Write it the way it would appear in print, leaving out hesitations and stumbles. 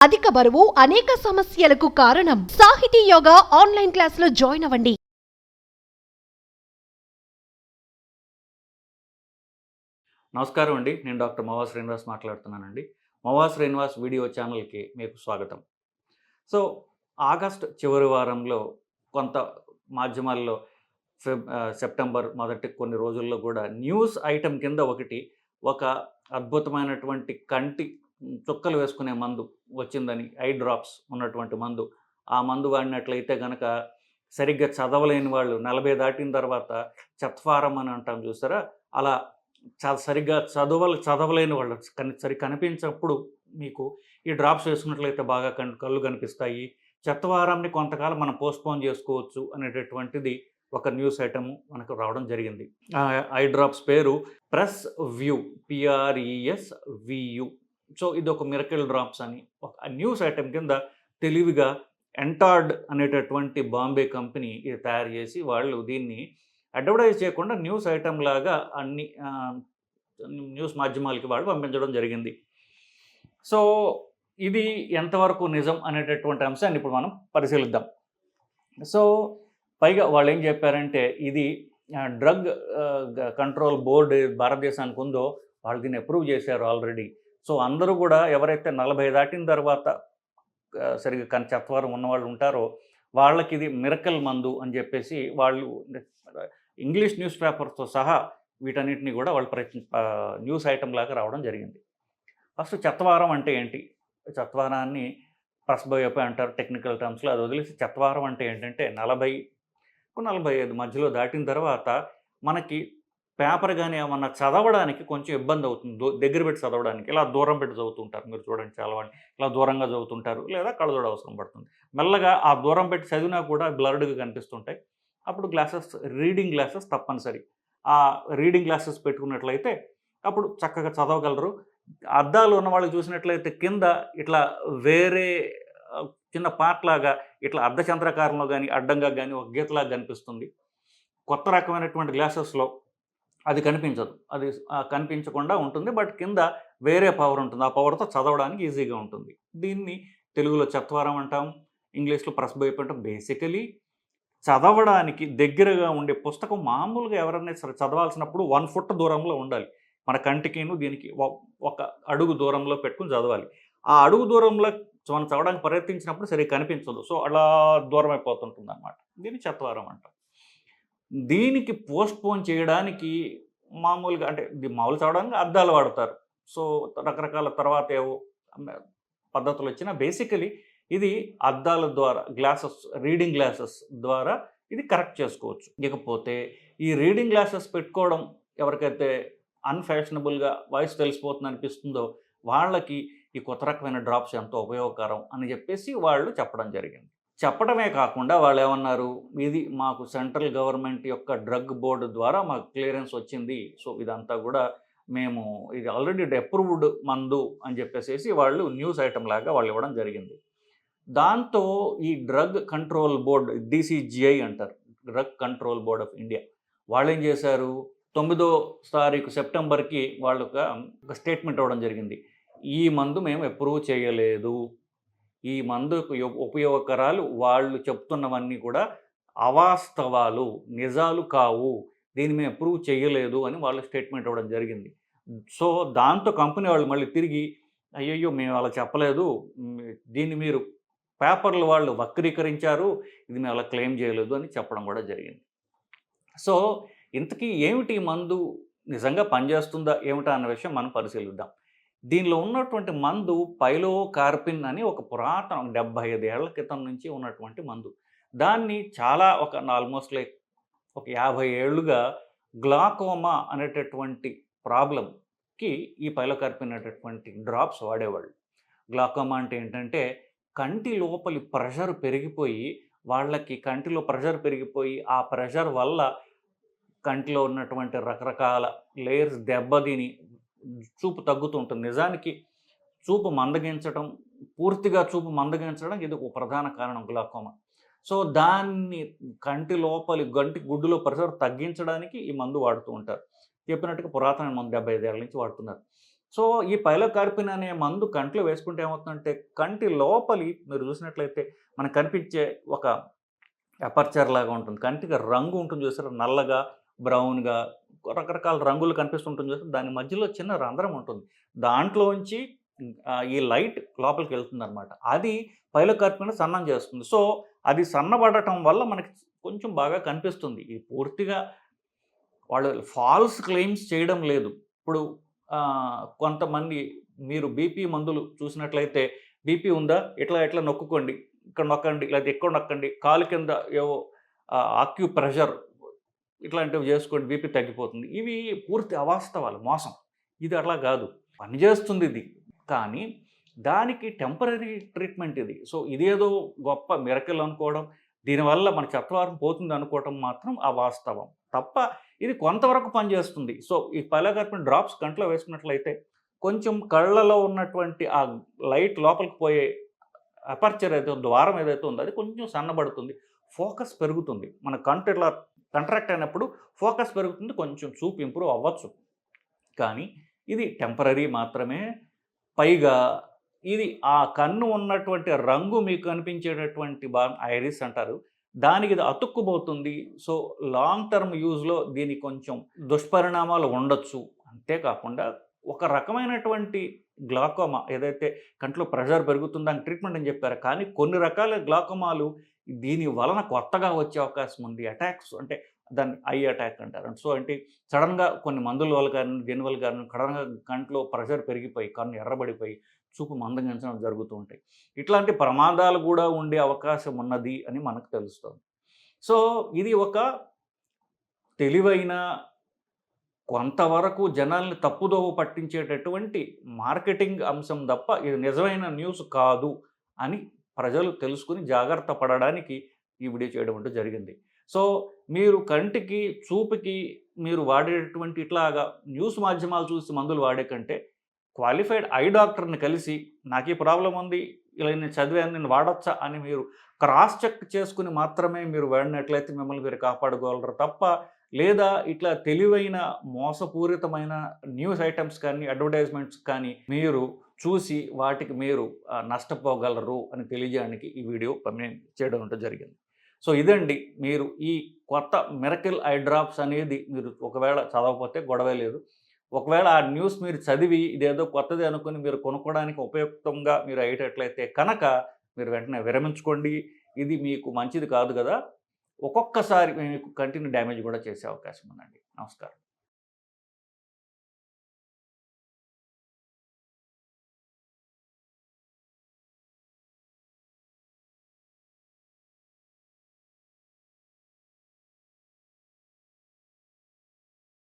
అధిక బరువు అనేక సమస్యలకు కారణం. సాహితీ యోగా ఆన్లైన్ క్లాసులో జాయిన్ అవ్వండి. నమస్కారం అండి. నేను డాక్టర్ మోవా శ్రీనివాస్ మాట్లాడుతున్నానండి. మోవా శ్రీనివాస్ వీడియో ఛానల్కి మీకు స్వాగతం. సో ఆగస్ట్ చివరి వారంలో కొంత మాధ్యమాల్లో సెప్టెంబర్ మొదటి కొన్ని రోజుల్లో కూడా న్యూస్ ఐటెం కింద ఒక అద్భుతమైనటువంటి కంటి చుక్కలు వేసుకునే మందు వచ్చిందని, ఐ డ్రాప్స్ ఉన్నటువంటి మందు. ఆ మందు వాడినట్లయితే గనక సరిగ్గా చదవలేని వాళ్ళు 40 దాటిన తర్వాత చత్వారం అని అంటాం చూసారా, అలా సరిగ్గా చదవలేని వాళ్ళు కనిపించినప్పుడు మీకు ఈ డ్రాప్స్ వేసుకున్నట్లయితే బాగా కళ్ళు కనిపిస్తాయి. చత్వారాన్ని కొంతకాలం మనం పోస్ట్పోన్ చేసుకోవచ్చు అనేటటువంటిది ఒక న్యూస్ ఐటమ్ మనకు రావడం జరిగింది. ఐ డ్రాప్స్ పేరు ప్రెస్ వ్యూ, PRESVU. సో ఇది ఒక మిరకిల్ డ్రాప్స్ అని ఒక న్యూస్ ఐటమ్ కింద తెలివిగా ఎంటార్డ్ అనేటటువంటి బాంబే కంపెనీ ఇది తయారు చేసి వాళ్ళు దీన్ని అడ్వర్టైజ్ చేయకుండా న్యూస్ ఐటమ్ లాగా అన్ని న్యూస్ మాధ్యమాలకి వాళ్ళు పంపించడం జరిగింది. సో ఇది ఎంతవరకు నిజం అనేటటువంటి అంశాన్ని ఇప్పుడు మనం పరిశీలిద్దాం. సో పైగా వాళ్ళు ఏం చెప్పారంటే, ఇది డ్రగ్ కంట్రోల్ బోర్డు భారతదేశానికి ఉందో వాళ్ళు దీన్ని అప్రూవ్ చేశారు ఆల్రెడీ. సో అందరూ కూడా ఎవరైతే 40 దాటిన తర్వాత సరిగ్గా చత్వారం ఉన్నవాళ్ళు ఉంటారో వాళ్ళకి ఇది మిరకల్ మందు అని చెప్పేసి వాళ్ళు ఇంగ్లీష్ న్యూస్ పేపర్తో సహా వీటన్నిటిని కూడా వాళ్ళు న్యూస్ ఐటమ్ లాగా రావడం జరిగింది. ఫస్ట్ చత్వారం అంటే ఏంటి? చత్వారాన్ని ప్రెస్బయోపి అంటారు టెక్నికల్ టర్మ్స్లో. అది వదిలేసి చత్వారం అంటే ఏంటంటే 40-45 మధ్యలో దాటిన తర్వాత మనకి పేపర్ కానీ ఏమన్నా చదవడానికి కొంచెం ఇబ్బంది అవుతుంది. దగ్గర పెట్టి చదవడానికి ఇలా దూరం పెట్టి చదువుతుంటారు. మీరు చూడండి, చాలా మంది ఇలా దూరంగా చదువుతుంటారు, లేదా కళ్ళజోడు అవసరం పడుతుంది. మెల్లగా ఆ దూరం పెట్టి చదివినా కూడా బ్లర్డ్గా కనిపిస్తుంటాయి. అప్పుడు రీడింగ్ గ్లాసెస్ తప్పనిసరి. ఆ రీడింగ్ గ్లాసెస్ పెట్టుకున్నట్లయితే అప్పుడు చక్కగా చదవగలరు. అద్దాలు ఉన్న వాళ్ళు చూసినట్లయితే కింద ఇట్లా వేరే చిన్న పార్ట్ లాగా ఇట్లా అర్ధచంద్రాకారంలో కానీ అడ్డంగా కానీ ఒక గీతలాగా కనిపిస్తుంది. కొత్త రకమైనటువంటి గ్లాసెస్లో అది కనిపించదు. అది కనిపించకుండా ఉంటుంది. బట్ కింద వేరే పవర్ ఉంటుంది. ఆ పవర్తో చదవడానికి ఈజీగా ఉంటుంది. దీన్ని తెలుగులో చత్వారం అంటాం, ఇంగ్లీష్లో ప్రెస్బయోపి అంటాం. బేసికలీ చదవడానికి దగ్గరగా ఉండే పుస్తకం మామూలుగా ఎవరైనా సరే చదవాల్సినప్పుడు 1 ఫుట్ దూరంలో ఉండాలి. మన కంటికిను దీనికి ఒక అడుగు దూరంలో పెట్టుకుని చదవాలి. ఆ అడుగు దూరంలో మనం చదవడానికి ప్రయత్నించినప్పుడు సరిగ్గా కనిపించదు. సో అలా దూరం అయిపోతుంటుంది అన్నమాట. దీన్ని చత్వారం అంటాం. దీనికి పోస్ట్పోన్ చేయడానికి మామూలుగా అంటే మామూలు చదవడానికి అద్దాలు వాడతారు. సో రకరకాల తర్వాత ఏవో పద్ధతులు వచ్చినా బేసికలీ ఇది అద్దాల ద్వారా రీడింగ్ గ్లాసెస్ ద్వారా ఇది కరెక్ట్ చేసుకోవచ్చు. ఇకపోతే ఈ రీడింగ్ గ్లాసెస్ పెట్టుకోవడం ఎవరికైతే అన్ఫ్యాషనబుల్గా వాయిస్ తెలిసిపోతుంది అనిపిస్తుందో వాళ్ళకి ఈ కొత్త రకమైన డ్రాప్స్ ఎంతో ఉపయోగకరం అని చెప్పేసి వాళ్ళు చెప్పడం జరిగింది. చెప్పడమే కాకుండా వాళ్ళు ఏమన్నారు, ఇది మాకు సెంట్రల్ గవర్నమెంట్ యొక్క డ్రగ్ బోర్డు ద్వారా మాకు క్లియరెన్స్ వచ్చింది. సో ఇదంతా కూడా ఇది ఆల్రెడీ అప్రూవ్డ్ మందు అని చెప్పేసి వాళ్ళు న్యూస్ ఐటమ్ లాగా వాళ్ళు ఇవ్వడం జరిగింది. దాంతో ఈ డ్రగ్ కంట్రోల్ బోర్డు, DCGI అంటారు, drug control board of India, వాళ్ళు ఏం చేశారు, 9వ తారీఖు సెప్టెంబర్కి వాళ్ళు ఒక స్టేట్మెంట్ ఇవ్వడం జరిగింది. ఈ మందు మేము అప్రూవ్ చేయలేదు. ఈ మందుకు ఉపయోగకరాలు వాళ్ళు చెప్తున్నవన్నీ కూడా అవాస్తవాలు, నిజాలు కావు, దీన్ని మేము అప్రూవ్ చేయలేదు అని వాళ్ళు స్టేట్మెంట్ ఇవ్వడం జరిగింది. సో దాంతో కంపెనీ వాళ్ళు మళ్ళీ తిరిగి అయ్యయ్యో మేము అలా చెప్పలేదు, దీన్ని మీరు పేపర్లు వాళ్ళు వక్రీకరించారు, ఇది మేము అలా క్లెయిమ్ చేయలేదు అని చెప్పడం కూడా జరిగింది. సో ఇంతకీ ఏమిటి మందు, నిజంగా పనిచేస్తుందా ఏమిటా అన్న విషయం మనం పరిశీలిద్దాం. దీనిలో ఉన్నటువంటి మందు పైలోకార్పిన్ అని ఒక పురాతన 75 ఏళ్ల క్రితం నుంచి ఉన్నటువంటి మందు. దాన్ని చాలా ఆల్మోస్ట్ లైక్ ఒక 50 ఏళ్ళుగా గ్లాకోమా అనేటటువంటి ప్రాబ్లంకి ఈ పైలోకార్పిన్ అనేటటువంటి డ్రాప్స్ వాడేవాళ్ళు. గ్లాకోమా అంటే ఏంటంటే కంటి లోపలి ప్రెషర్ పెరిగిపోయి వాళ్ళకి కంటిలో ప్రెషర్ పెరిగిపోయి ఆ ప్రెషర్ వల్ల కంటిలో ఉన్నటువంటి రకరకాల లేయర్స్ దెబ్బతిని చూపు తగ్గుతుంటుంది. నిజానికి పూర్తిగా చూపు మందగించడం ఇది ఒక ప్రధాన కారణం గ్లాకోమా. సో దాన్ని కంటి లోపలి గుడ్డులో ప్రెషర్ తగ్గించడానికి ఈ మందు వాడుతూ ఉంటారు. చెప్పినట్టుగా పురాతన మందు 75 ఏళ్ళ నుంచి వాడుతున్నారు. సో ఈ పైలోకార్పిన్ అనే మందు కంట్లో వేసుకుంటే ఏమవుతుందంటే కంటి లోపలి మీరు చూసినట్లయితే మనకు కనిపించే ఒక అపర్చర్ లాగా ఉంటుంది. కంటికి రంగు ఉంటుంది చూసారా? నల్లగా, బ్రౌన్‌గా రకరకాల రంగులు కనిపిస్తుంటుంది చూసారా? దాని మధ్యలో చిన్న రంధ్రం ఉంటుంది. దాంట్లోంచి ఈ లైట్ లోపలికి వెళ్తుందనమాట. అది పైలోకార్పిన్ సన్నం చేస్తుంది. సో, అది సన్నబడటం వల్ల మనకి కొంచెం బాగా కనిపిస్తుంది. ఇది పూర్తిగా వాళ్ళు ఫాల్స్ క్లెయిమ్స్ చేయడం లేదు. ఇప్పుడు కొంతమంది మీరు బీపీ మందులు చూసినట్లయితే బీపీ ఉందా? ఇట్లా ఇట్లా నొక్కుకోండి. ఇక్కడ నొక్కండి. లేకపోతే ఇక్కడ నొక్కండి. కాలు కింద ఏవో ఆక్యుప్రెషర్ ఇట్లాంటివి చేసుకోండి బీపీ తగ్గిపోతుంది. ఇవి పూర్తి అవాస్తవాలు, మోసం. ఇది అట్లా కాదు. పనిచేస్తుంది ఇది. కానీ దానికి టెంపరరీ ట్రీట్మెంట్ ఇది. సో, ఇదేదో గొప్ప మిరకిల్ అనుకోవడం, దీనివల్ల మన చెత్తవారం పోతుంది అనుకోవటం మాత్రం అవాస్తవం. తప్ప ఇది కొంతవరకు పనిచేస్తుంది. సో, ఈ పైలోకార్పిన్ డ్రాప్స్ కంట్లో వేసుకున్నట్లయితే కొంచెం కళ్ళలో ఉన్నటువంటి ఆ లైట్ లోపలికి పోయే అపర్చర్ ద్వారం ఏదైతే ఉందో అది కొంచెం సన్నబడుతుంది. ఫోకస్ పెరుగుతుంది. మన కంటి ఇట్లా కంట్రాక్ట్ అయినప్పుడు ఫోకస్ పెరుగుతుంది. కొంచెం చూపు ఇంప్రూవ్ అవ్వచ్చు. కానీ ఇది టెంపరరీ మాత్రమే. పైగా ఇది ఆ కన్ను ఉన్నటువంటి రంగు మీకు కనిపించేటటువంటి ఐరిస్ అంటారు. దానికి ఇది అతుక్కుపోతుంది. సో, లాంగ్ టర్మ్ యూజ్‌లో దీనికి కొంచెం దుష్పరిణామాలు ఉండొచ్చు. అంతేకాకుండా ఒక రకమైనటువంటి గ్లాకోమా ఏదైతే కంట్లో ప్రెషర్ పెరుగుతుంది దానికి ట్రీట్మెంట్ అని చెప్పారు. కానీ కొన్ని రకాల గ్లాకోమాలు దీని వలన కొత్తగా వచ్చే అవకాశం ఉంది. అటాక్స్ అంటే దాన్ని ఐ అటాక్ అంటారు. సో, అంటే సడన్‌గా కొన్ని మందుల వల్ల కానీ, దీనివల్ల కానీ సడన్‌గా కంట్లో ప్రెషర్ పెరిగిపోయి, కన్ను ఎర్రబడిపోయి, చూపు మందగించడం జరుగుతూ ఉంటాయి. ఇట్లాంటి ప్రమాదాలు కూడా ఉండే అవకాశం ఉన్నది అని మనకు తెలుస్తుంది. సో, ఇది ఒక తెలివైన కొంతవరకు జనాల్ని తప్పుదోవ పట్టించేటటువంటి మార్కెటింగ్ అంశం తప్ప ఇది నిజమైన న్యూస్ కాదు అని ప్రజలు తెలుసుకుని జాగ్రత్త పడడానికి ఈ వీడియో చేయడం అంటూ జరిగింది. సో, మీరు కంటికి, చూపుకి మీరు వాడేటటువంటి ఇట్లాగా న్యూస్ మాధ్యమాలు చూసి మందులు వాడే కంటే క్వాలిఫైడ్ ఐ డాక్టర్‌ని కలిసి నాకు ఈ ప్రాబ్లమ్ ఉంది, ఇలా నేను చదివాను, నేను వాడొచ్చా అని మీరు క్రాస్ చెక్ చేసుకుని మాత్రమే మీరు వాడినట్లయితే మిమ్మల్ని మీరు కాపాడుకోగలరు తప్ప, లేదా ఇట్లా తెలివైన మోసపూరితమైన న్యూస్ ఐటమ్స్ కానీ, అడ్వర్టైజ్మెంట్స్ కానీ మీరు చూసి వాటికి మీరు నష్టపోగలరు అని తెలియజేయడానికి ఈ వీడియో నేను చేయడం అంటూ జరిగింది. సో, ఇదండి మీరు ఈ కొత్త మిరకిల్ ఐ డ్రాప్స్ అనేది మీరు ఒకవేళ చదవకపోతే గొడవే లేదు. ఒకవేళ ఆ న్యూస్ మీరు చదివి ఇదేదో కొత్తది అనుకుని మీరు కొనుక్కోవడానికి ఉపయుక్తంగా మీరు అయ్యేటట్లయితే కనుక మీరు వెంటనే విరమించుకోండి. ఇది మీకు మంచిది కాదు కదా! ఒక్కొక్కసారి మీకు కంటిని డ్యామేజ్ కూడా చేసే అవకాశం ఉందండి. నమస్కారం.